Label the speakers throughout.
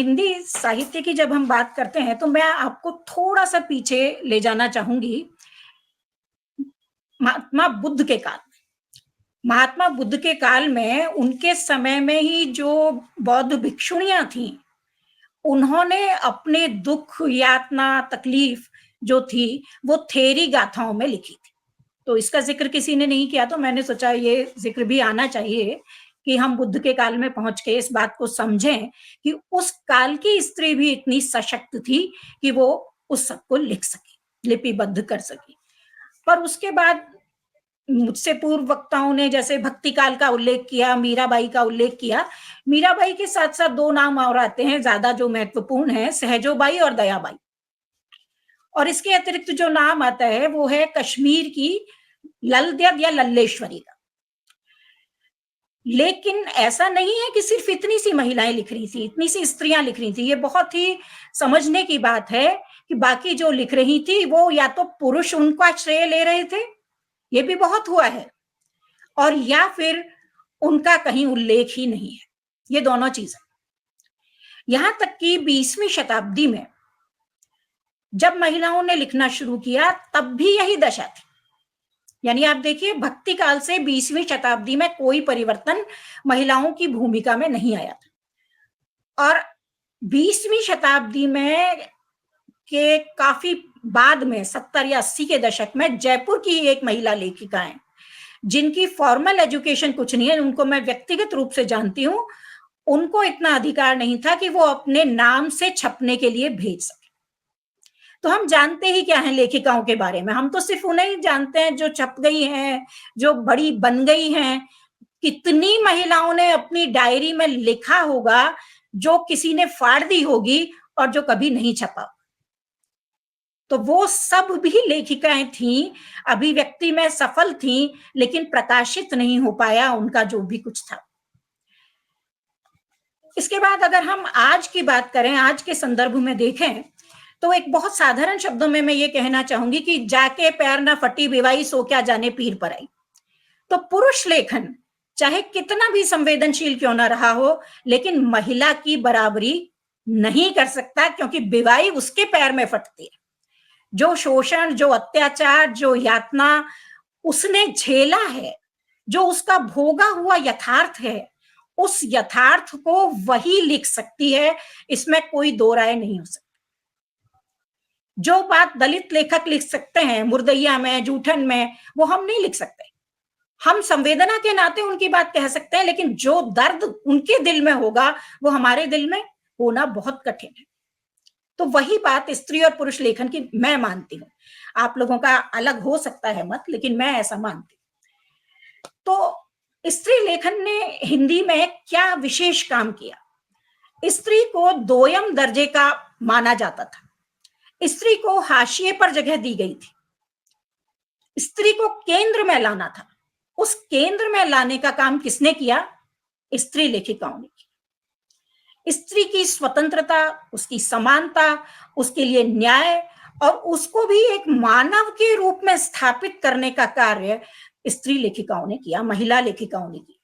Speaker 1: हिंदी साहित्य की जब हम बात करते हैं तो मैं आपको थोड़ा-सा पीछे ले जाना चाहूँगी महात्मा बुद्ध के काल में। महात्मा बुद्ध के काल में उनके समय में ही जो बौद्ध भिक्षुणियाँ थीं, उन्होंने अपने दुःख, यातना, तकलीफ जो थी, वो थेरी गाथाओं में लिखी थी। तो इसका ज़िक्र किसी ने नहीं किया तो मैंने सोचा ये ज़िक्र भी आना चाहिए कि हम बुद्ध के काल में पहुँच के इस बात को समझें कि उस काल की स्त्री भी इतनी सशक्त थी कि वो उस सब को लिख सकी, लिपिबद्ध कर सकी। पर उसके बाद मुझसे पूर्व वक्ताओं ने जैसे भक्ति काल का उल्लेख किया, मीराबाई का उल्लेख किया। मीराबाई के साथ-साथ 2 नाम और आते हैं ज़्यादा जो महत्वपूर्ण हैं, सहजोबाई और दयाबाई। और इसके अतिरिक्त जो नाम आता है वो है कश्मीर की ललदेव या लल्लेश्वरी का। लेकिन ऐसा नहीं है कि सिर्फ इतनी सी महिलाएं लिख रही थी, इतनी सी स्त्रियां लिख रही थी। ये बहुत ही समझने की बात है कि बाकी जो लिख रही थी वो या तो पुरुष उनका श्रेय ले रहे थे, ये भी बहुत हुआ है, और या फिर उनका कहीं उल्लेख ही नहीं है। ये दोनों चीजें। यहां तक कि 20वीं शताब्दी में जब महिलाओं ने लिखना शुरू किया तब भी यही दशा थी। यानी आप देखिए भक्ति काल से 20वीं शताब्दी में कोई परिवर्तन महिलाओं की भूमिका में नहीं आया था। और 20वीं शताब्दी में के काफी बाद में 70 या 80 के दशक में जयपुर की एक महिला लेखिका है जिनकी फॉर्मल एजुकेशन कुछ नहीं है, उनको मैं व्यक्तिगत रूप से जानती हूँ। उनको इतना अधिकार नहीं था कि वो अपने नाम से छपने के लिए भेज सके। तो हम जानते ही क्या है लेखिकाओं के बारे में, हम तो सिर्फ उन्हें ही जानते हैं जो छप गई हैं, जो बड़ी बन गई हैं। कितनी महिलाओं ने अपनी डायरी में लिखा होगा जो किसी ने फाड़ दी होगी और जो कभी नहीं छपा। तो वो सब भी लेखिकाएं थीं, अभिव्यक्ति में सफल थीं, लेकिन प्रकाशित नहीं हो पाया उनका जो भी कुछ था। इसके बाद अगर हम आज की बात करें, आज के संदर्भ में देखें, तो एक बहुत साधारण शब्दों में मैं ये कहना चाहूंगी कि जाके पैर ना फटी बिवाई सो क्या जाने पीर पर आई। तो पुरुष लेखन चाहे कितना भी संवेदनशील क्यों ना रहा हो, लेकिन महिला की बराबरी नहीं कर सकता, क्योंकि बिवाई उसके पैर में फटती है। जो शोषण, जो अत्याचार, जो यातना उसने झेला है, जो उसका भोगा हुआ यथार्थ है, उस यथार्थ को वही लिख सकती है, इसमें कोई दो राय नहीं हो सकती। जो बात दलित लेखक लिख सकते हैं मुर्दैया में, जूठन में, वो हम नहीं लिख सकते। हम संवेदना के नाते उनकी बात कह सकते हैं, लेकिन जो दर्द उनके दिल में होगा वो हमारे दिल में होना बहुत कठिन है। तो वही बात स्त्री और पुरुष लेखन की मैं मानती हूँ। आप लोगों का अलग हो सकता है मत, लेकिन मैं ऐसा मानती हूँ। तो स्त्री लेखन ने हिंदी में क्या विशेष काम किया? स्त्री को दोयम दर्जे का माना जाता था, स्त्री को हाशिए पर जगह दी गई थी, स्त्री को केंद्र में लाना था। उस केंद्र में लाने का काम किसने किया? स्त्री लेखिकाओं ने किया। स्त्री की स्वतंत्रता, उसकी समानता, उसके लिए न्याय और उसको भी एक मानव के रूप में स्थापित करने का कार्य स्त्री लेखिकाओं ने किया, महिला लेखिकाओं ने किया।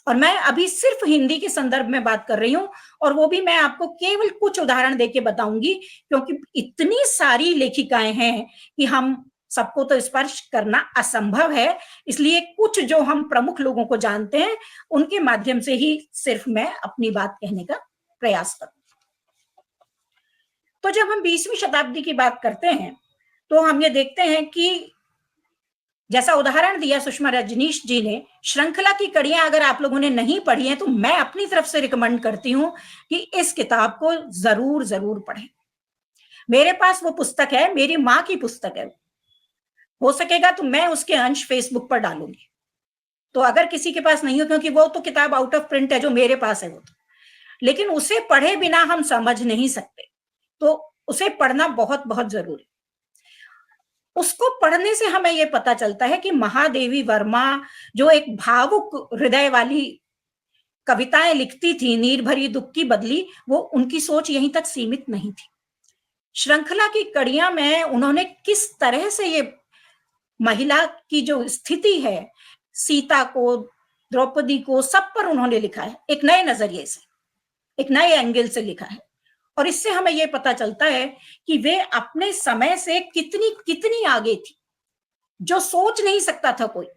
Speaker 1: और मैं अभी सिर्फ हिंदी के संदर्भ में बात कर रही हूं, और वो भी मैं आपको केवल कुछ उदाहरण देके बताऊंगी, क्योंकि इतनी सारी लेखिकाएं हैं कि हम सबको तो स्पर्श करना असंभव है। इसलिए कुछ जो हम प्रमुख लोगों को जानते हैं उनके माध्यम से ही सिर्फ मैं अपनी बात कहने का प्रयास करूं। तो जब हम 20वीं शताब्दी की बात करते हैं तो हम ये देखते हैं कि जैसा उदाहरण दिया सुषमा रजनीश जी ने, श्रृंखला की कड़ियां अगर आप लोगों ने नहीं पढ़ी हैं तो मैं अपनी तरफ से रिकमेंड करती हूं कि इस किताब को जरूर जरूर पढ़ें। मेरे पास वो पुस्तक है, मेरी माँ की पुस्तक है। हो सकेगा तो मैं उसके अंश फेसबुक पर डालूंगी। तो अगर किसी के पास नहीं हो, क्योंकि वो तो किताब आउट ऑफ प्रिंट है, जो मेरे पास है वो तो, लेकिन उसे पढ़े बिना हम समझ नहीं सकते। तो उसे पढ़ना बहुत बहुत जरूरी। उसको पढ़ने से हमें यह पता चलता है कि महादेवी वर्मा जो एक भावुक हृदय वाली कविताएं लिखती थी, नीर भरी दुख की बदली, वो उनकी सोच यहीं तक सीमित नहीं थी। श्रृंखला की कड़ियां में उन्होंने किस तरह से ये महिला की जो स्थिति है, सीता को, द्रौपदी को, सब पर उन्होंने लिखा है, एक नए नजरिए से, एक नए एंगल से लिखा है। और इससे हमें ये पता चलता है कि वे अपने समय से कितनी कितनी आगे थी, जो सोच नहीं सकता था कोई,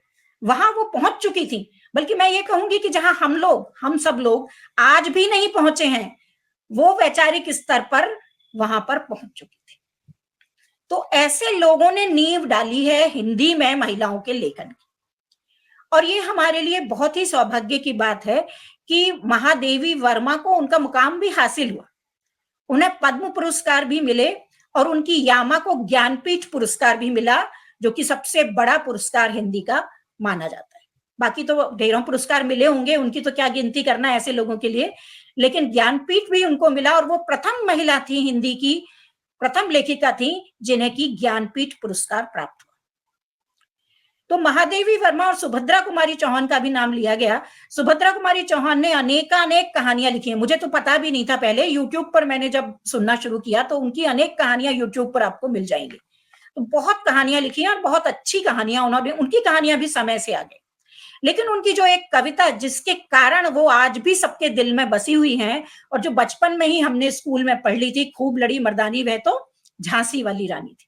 Speaker 1: वहां वो पहुंच चुकी थी। बल्कि मैं ये कहूंगी कि जहां हम सब लोग आज भी नहीं पहुंचे हैं, वो वैचारिक स्तर पर वहां पर पहुंच चुकी थी। तो ऐसे लोगों ने नींव डाली है हिंदी में महिलाओं के लेखन की। और ये हमारे लिए बहुत ही सौभाग्य की बात है कि महादेवी वर्मा को उनका मुकाम भी हासिल हुआ, उन्हें पद्म पुरस्कार भी मिले और उनकी यामा को ज्ञानपीठ पुरस्कार भी मिला, जो कि सबसे बड़ा पुरस्कार हिंदी का माना जाता है। बाकी तो ढेरों पुरस्कार मिले होंगे, उनकी तो क्या गिनती करना ऐसे लोगों के लिए, लेकिन ज्ञानपीठ भी उनको मिला और वो प्रथम महिला थी, हिंदी की प्रथम लेखिका थी जिन्हें की ज्ञानपीठ पुरस्कार प्राप्त हुआ। तो महादेवी वर्मा और सुभद्रा कुमारी चौहान का भी नाम लिया गया। सुभद्रा कुमारी चौहान ने अनेक कहानियां लिखी हैं, मुझे तो पता भी नहीं था पहले, यूट्यूब पर मैंने जब सुनना शुरू किया तो उनकी अनेक कहानियां यूट्यूब पर आपको मिल जाएंगी। तो बहुत कहानियां लिखी हैं और बहुत अच्छी कहानियां, उन्होंने उनकी कहानियां भी समय से आगे। लेकिन उनकी जो एक कविता जिसके कारण वो आज भी सबके दिल में बसी हुई हैं और जो बचपन में ही हमने स्कूल में पढ़ ली थी, खूब लड़ी मर्दानी वह तो झांसी वाली रानी थी।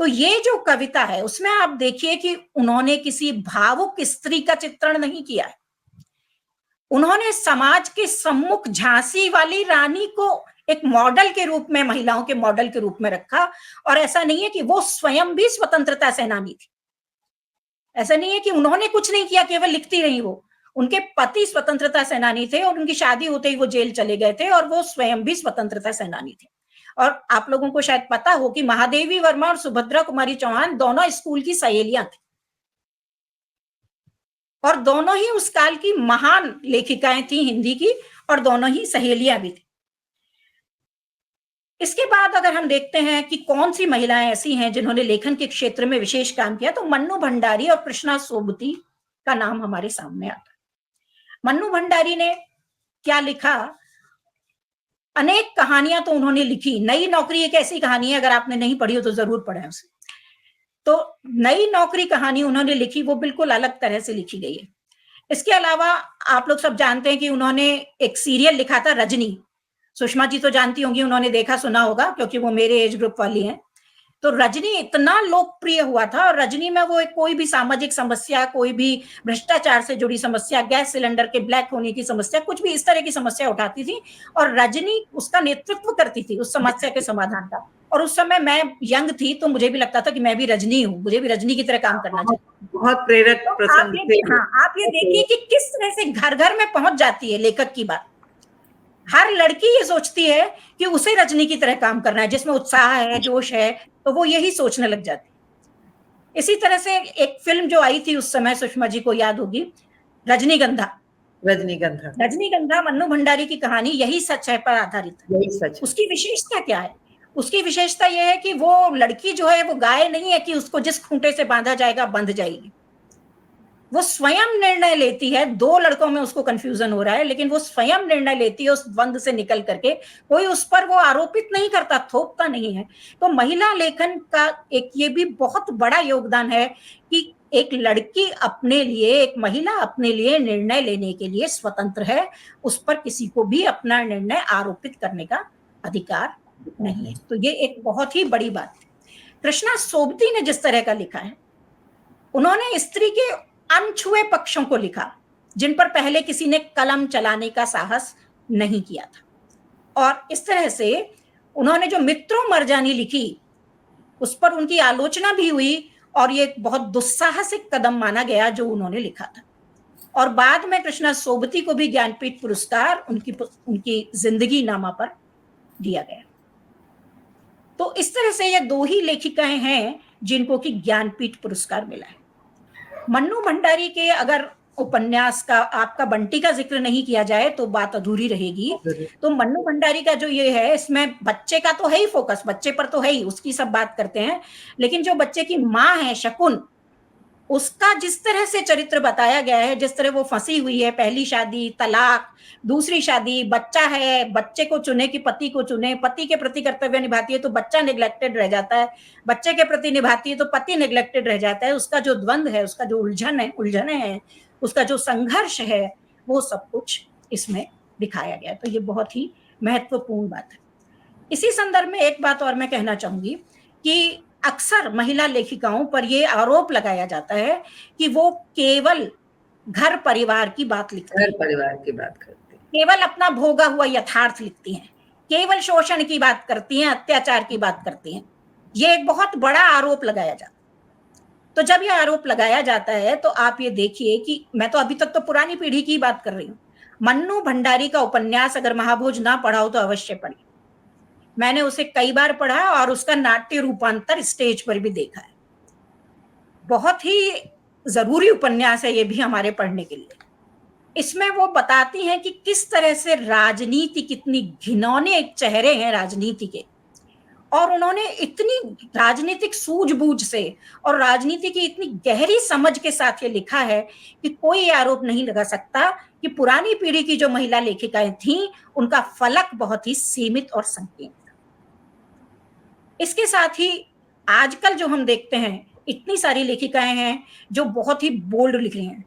Speaker 1: तो ये जो कविता है उसमें आप देखिए कि उन्होंने किसी भावुक स्त्री का चित्रण नहीं किया है, उन्होंने समाज के सम्मुख झांसी वाली रानी को एक मॉडल के रूप में, महिलाओं के मॉडल के रूप में रखा। और ऐसा नहीं है कि वो स्वयं भी स्वतंत्रता सेनानी थी, ऐसा नहीं है कि उन्होंने कुछ नहीं किया, केवल लिखती रही। वो, उनके पति स्वतंत्रता सेनानी थे और उनकी शादी होते ही वो जेल चले गए थे और वो स्वयं भी स्वतंत्रता सेनानी थे। और आप लोगों को शायद पता हो कि महादेवी वर्मा और सुभद्रा कुमारी चौहान दोनों स्कूल की सहेलियां थी और दोनों ही उस काल की महान लेखिकाएं थी हिंदी की, और दोनों ही सहेलियां भी थी। इसके बाद अगर हम देखते हैं कि कौन सी महिलाएं ऐसी हैं जिन्होंने लेखन के क्षेत्र में विशेष काम किया, तो मन्नू भंडारी और कृष्णा सोबती का नाम हमारे सामने आता है। मन्नू भंडारी ने क्या लिखा, अनेक कहानियां तो उन्होंने लिखी। नई नौकरी एक ऐसी कहानी है, अगर आपने नहीं पढ़ी हो तो जरूर पढ़ें उसे। तो नई नौकरी कहानी उन्होंने लिखी, वो बिल्कुल अलग तरह से लिखी गई है। इसके अलावा आप लोग सब जानते हैं कि उन्होंने एक सीरियल लिखा था रजनी, सुषमा जी तो जानती होंगी, उन्होंने देखा सुना होगा क्योंकि वो मेरे एज ग्रुप वाली हैं। तो रजनी इतना लोकप्रिय हुआ था और रजनी में वो कोई भी सामाजिक समस्या, कोई भी भ्रष्टाचार से जुड़ी समस्या, गैस सिलेंडर के ब्लैक होने की समस्या, कुछ भी इस तरह की समस्या उठाती थी और रजनी उसका नेतृत्व करती थी उस समस्या के समाधान का। और उस समय मैं यंग थी तो मुझे भी लगता था कि मैं भी रजनी हूँ, मुझे भी रजनी की तरह काम करना चाहिए।
Speaker 2: बहुत प्रेरक प्रसंग थे।
Speaker 1: हाँ, आप ये देखिए कि किस तरह से घर घर में पहुंच जाती है लेखक की बात। हर लड़की ये सोचती है कि उसे रजनी की तरह काम करना है, जिसमें उत्साह है, जोश है, तो वो यही सोचने लग जाती। इसी तरह से एक फिल्म जो आई थी उस समय, सुषमा जी को याद होगी, रजनीगंधा। रजनीगंधा मन्नू भंडारी की कहानी यही सच है पर आधारित है।
Speaker 2: यही सच।
Speaker 1: उसकी विशेषता क्या है? उसकी विशेषता यह है कि वो लड़की जो है वो गाय नहीं है कि उसको जिस खूंटे से बांधा जाएगा बंध जाएगी। वो स्वयं निर्णय लेती है। दो लड़कों में उसको कंफ्यूजन हो रहा है, लेकिन वो स्वयं निर्णय लेती है उस बंध से निकल करके। कोई उस पर वो आरोपित नहीं करता, थोपता नहीं है। तो महिला लेखन का एक ये भी बहुत बड़ा योगदान है कि एक लड़की अपने लिए, एक महिला अपने लिए निर्णय लेने के लिए स्वतंत्र है, उस पर किसी को भी अपना निर्णय आरोपित करने का अधिकार नहीं है। तो ये एक बहुत ही बड़ी बात है। कृष्णा सोबती ने जिस तरह का लिखा है, उन्होंने स्त्री के अनछुए पक्षों को लिखा जिन पर पहले किसी ने कलम चलाने का साहस नहीं किया था। और इस तरह से उन्होंने जो मित्रों मरजानी लिखी उस पर उनकी आलोचना भी हुई और ये बहुत दुस्साहसिक कदम माना गया जो उन्होंने लिखा था। और बाद में कृष्णा सोबती को भी ज्ञानपीठ पुरस्कार उनकी जिंदगी नामा पर दिया गया। तो इस तरह से ये दो ही लेखिकाएं हैं जिनको कि ज्ञानपीठ पुरस्कार मिला है। मन्नू भंडारी के अगर उपन्यास का, आपका बंटी का जिक्र नहीं किया जाए तो बात अधूरी रहेगी। तो मन्नू भंडारी का जो ये है, इसमें बच्चे का तो है ही फोकस, बच्चे पर तो है ही, उसकी सब बात करते हैं, लेकिन जो बच्चे की माँ है शकुन, उसका जिस तरह से चरित्र बताया गया है, जिस तरह वो फंसी हुई है, पहली शादी, तलाक, दूसरी शादी, बच्चा है, बच्चे को चुने कि पति को चुने, पति के प्रति कर्तव्य निभाती है तो बच्चा नेग्लेक्टेड रह जाता है, बच्चे के प्रति निभाती है तो पति नेग्लेक्टेड रह जाता है, उसका जो द्वंद्व है, उसका जो उलझने हैं, उसका जो संघर्ष है, वो सब कुछ इसमें दिखाया गया। तो ये बहुत ही महत्वपूर्ण बात है। इसी संदर्भ में एक बात और मैं कहना चाहूंगी कि अक्सर महिला लेखिकाओं पर यह आरोप लगाया जाता है कि वो केवल घर परिवार की बात लिखती
Speaker 2: घर
Speaker 1: हैं,
Speaker 2: परिवार की बात करते हैं।
Speaker 1: केवल अपना भोगा हुआ यथार्थ लिखती हैं, केवल शोषण की बात करती हैं, अत्याचार की बात करती हैं। ये एक बहुत बड़ा आरोप लगाया जाता है। तो जब ये आरोप लगाया जाता है तो आप ये देखिए कि मैं तो अभी तक तो पुरानी पीढ़ी की बात कर रही हूँ। मन्नू भंडारी का उपन्यास अगर महाभोज ना पढ़ा हो तो अवश्य पढ़िए। मैंने उसे कई बार पढ़ा और उसका नाट्य रूपांतर स्टेज पर भी देखा है। बहुत ही जरूरी उपन्यास है ये भी हमारे पढ़ने के लिए। इसमें वो बताती हैं कि किस तरह से राजनीति कितनी घिनौने चेहरे हैं राजनीति के, और उन्होंने इतनी राजनीतिक सूझबूझ से और राजनीति की इतनी गहरी समझ के साथ ये लिखा है कि कोई आरोप नहीं लगा सकता कि पुरानी पीढ़ी की जो महिला लेखिकाएं थीं उनका फलक बहुत ही सीमित और संकीर्ण था। इसके साथ ही आजकल जो हम देखते हैं इतनी सारी लेखिकाएं हैं जो बहुत ही बोल्ड लिख रही हैं,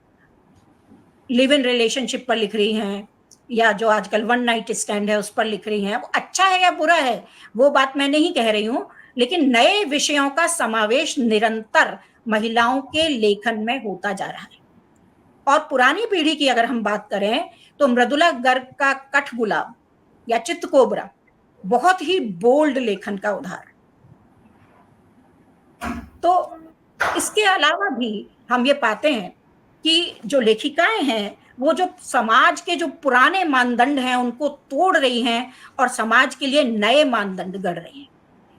Speaker 1: लिव इन रिलेशनशिप पर लिख रही हैं, या जो आजकल वन नाइट स्टैंड है उस पर लिख रही हैं। वो अच्छा है या बुरा है वो बात मैं नहीं कह रही हूं, लेकिन नए विषयों का समावेश निरंतर महिलाओं के लेखन में होता जा रहा है। और पुरानी पीढ़ी की अगर हम बात करें तो मृदुला गर्ग का कठगुलाब या चित्तकोबरा बहुत ही बोल्ड लेखन का उदाहरण। तो इसके अलावा भी हम ये पाते हैं कि जो लेखिकाएं हैं वो जो समाज के जो पुराने मानदंड हैं उनको तोड़ रही हैं और समाज के लिए नए मानदंड गढ़ रही हैं।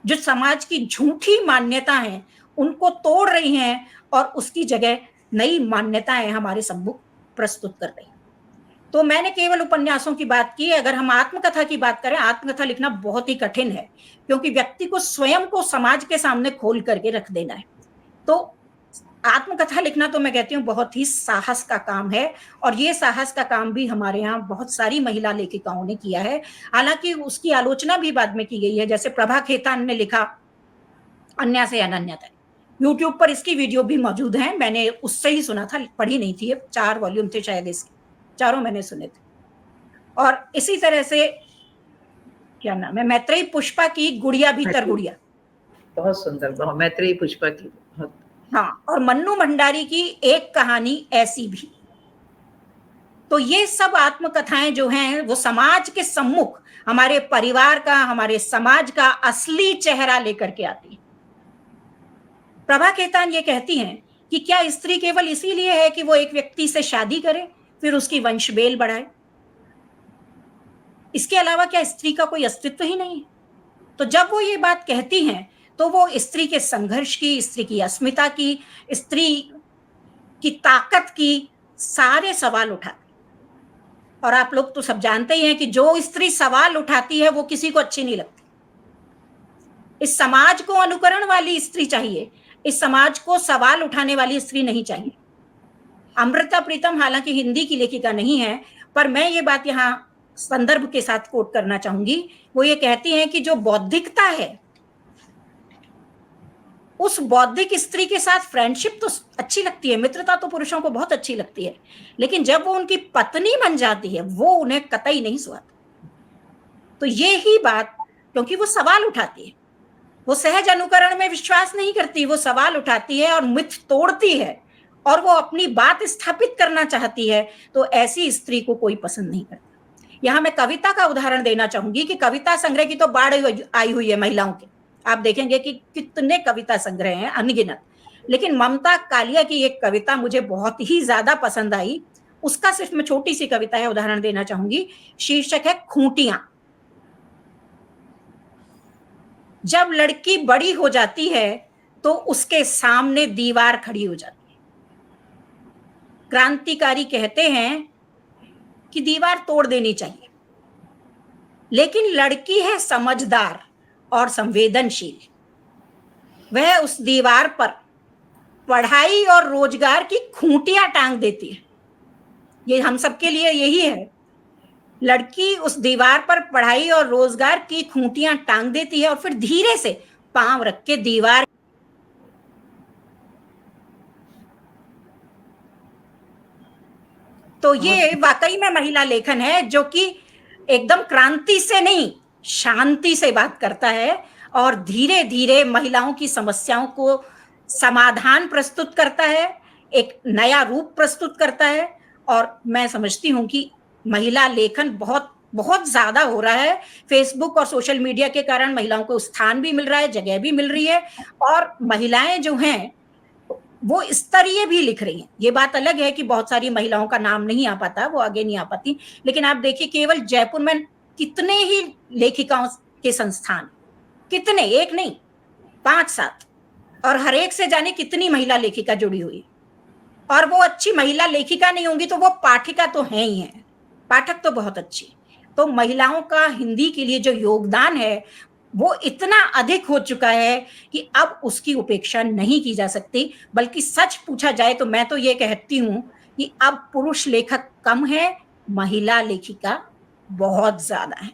Speaker 1: जो समाज की झूठी मान्यता हैं उनको तोड़ रही हैं और उसकी जगह नई मान्यताएं हमारे सम्मुख प्रस्तुत कर रही हैं। तो मैंने केवल उपन्यासों की बात की। अगर हम आत्मकथा की बात करें, आत्मकथा लिखना बहुत ही कठिन है क्योंकि व्यक्ति को स्वयं को समाज के सामने खोल करके रख देना है। तो आत्मकथा लिखना तो मैं कहती हूँ बहुत ही साहस का काम है, और ये साहस का काम भी हमारे यहाँ बहुत सारी महिला लेखिकाओं ने किया है। हालांकि उसकी आलोचना भी बाद में की गई है, जैसे प्रभा खेतान ने लिखा अन्या से अनन्या तक। यूट्यूब पर इसकी वीडियो भी मौजूद है, मैंने उससे ही सुना था, पढ़ी नहीं थी। 4 वॉल्यूम थे शायद इसके, चारों मैंने सुने थे। और इसी तरह से क्या नाम है, मैत्रेयी पुष्पा की गुड़िया भीतर गुड़िया,
Speaker 2: बहुत सुंदर, बहुत मैत्रेयी पुष्पा की बहुत।
Speaker 1: हाँ, और मन्नू भंडारी की एक कहानी ऐसी भी। तो ये सब आत्मकथाएं जो हैं वो समाज के सम्मुख हमारे परिवार का, हमारे समाज का असली चेहरा लेकर के आती है। प्रभा खेतान ये कहती हैं कि क्या स्त्री केवल इसीलिए है कि वो एक व्यक्ति से शादी करे फिर उसकी वंशबेल बढ़ाए? इसके अलावा क्या स्त्री का कोई अस्तित्व ही नहीं है? तो जब वो ये बात कहती हैं तो वो स्त्री के संघर्ष की, स्त्री की अस्मिता की, स्त्री की ताकत की सारे सवाल उठाती। और आप लोग तो सब जानते ही हैं कि जो स्त्री सवाल उठाती है वो किसी को अच्छी नहीं लगती। इस समाज को अनुकरण वाली स्त्री चाहिए, इस समाज को सवाल उठाने वाली स्त्री नहीं चाहिए। अमृता प्रीतम हालांकि हिंदी की लेखिका नहीं है, पर मैं ये बात यहाँ संदर्भ के साथ कोट करना चाहूंगी। वो ये कहती हैं कि जो बौद्धिकता है, उस बौद्धिक स्त्री के साथ फ्रेंडशिप तो अच्छी लगती है, मित्रता तो पुरुषों को बहुत अच्छी लगती है, लेकिन जब वो उनकी पत्नी बन जाती है वो उन्हें कतई नहीं सुहाती। तो ये ही बात, क्योंकि वो सवाल उठाती है, वो सहज अनुकरण में विश्वास नहीं करती, वो सवाल उठाती है और मिथ तोड़ती है और वो अपनी बात स्थापित करना चाहती है, तो ऐसी स्त्री को कोई पसंद नहीं करता। यहाँ मैं कविता का उदाहरण देना चाहूंगी कि कविता संग्रह की तो बाढ़ आई हुई है महिलाओं के। आप देखेंगे कि कितने कविता संग्रह हैं, अनगिनत। लेकिन ममता कालिया की एक कविता मुझे बहुत ही ज्यादा पसंद आई। उसका सिर्फ मैं छोटी सी कविता है उदाहरण देना चाहूंगी। शीर्षक है खूंटियां। जब लड़की बड़ी हो जाती है तो उसके सामने दीवार खड़ी हो जाती है। क्रांतिकारी कहते हैं कि दीवार तोड़ देनी चाहिए, लेकिन लड़की है समझदार और संवेदनशील। वह उस दीवार पर पढ़ाई और रोजगार की खूंटियां टांग देती है। ये हम सबके लिए यही है। लड़की उस दीवार पर पढ़ाई और रोजगार की खूंटियां टांग देती है और फिर धीरे से पांव रख के दीवार। तो ये वाकई में महिला लेखन है जो कि एकदम क्रांति से नहीं, शांति से बात करता है और धीरे धीरे महिलाओं की समस्याओं को समाधान प्रस्तुत करता है, एक नया रूप प्रस्तुत करता है। और मैं समझती हूँ कि महिला लेखन बहुत बहुत ज्यादा हो रहा है। फेसबुक और सोशल मीडिया के कारण महिलाओं को स्थान भी मिल रहा है, जगह भी मिल रही है, और महिलाएं जो हैं वो स्तरीय भी लिख रही हैं। ये बात अलग है कि बहुत सारी महिलाओं का नाम नहीं आ पाता, वो आगे नहीं आ पाती, लेकिन आप देखिए केवल जयपुर में कितने ही लेखिकाओं के संस्थान, कितने, एक नहीं 5-7, और हर एक से जाने कितनी महिला लेखिका जुड़ी हुई है। और वो अच्छी महिला लेखिका नहीं होंगी तो वो पाठिका तो है ही है, पाठक तो बहुत अच्छी। तो महिलाओं का हिंदी के लिए जो योगदान है वो इतना अधिक हो चुका है कि अब उसकी उपेक्षा नहीं की जा सकती। बल्कि सच पूछा जाए तो मैं तो ये कहती हूँ कि अब पुरुष लेखक कम है, महिला लेखिका बहुत ज्यादा है।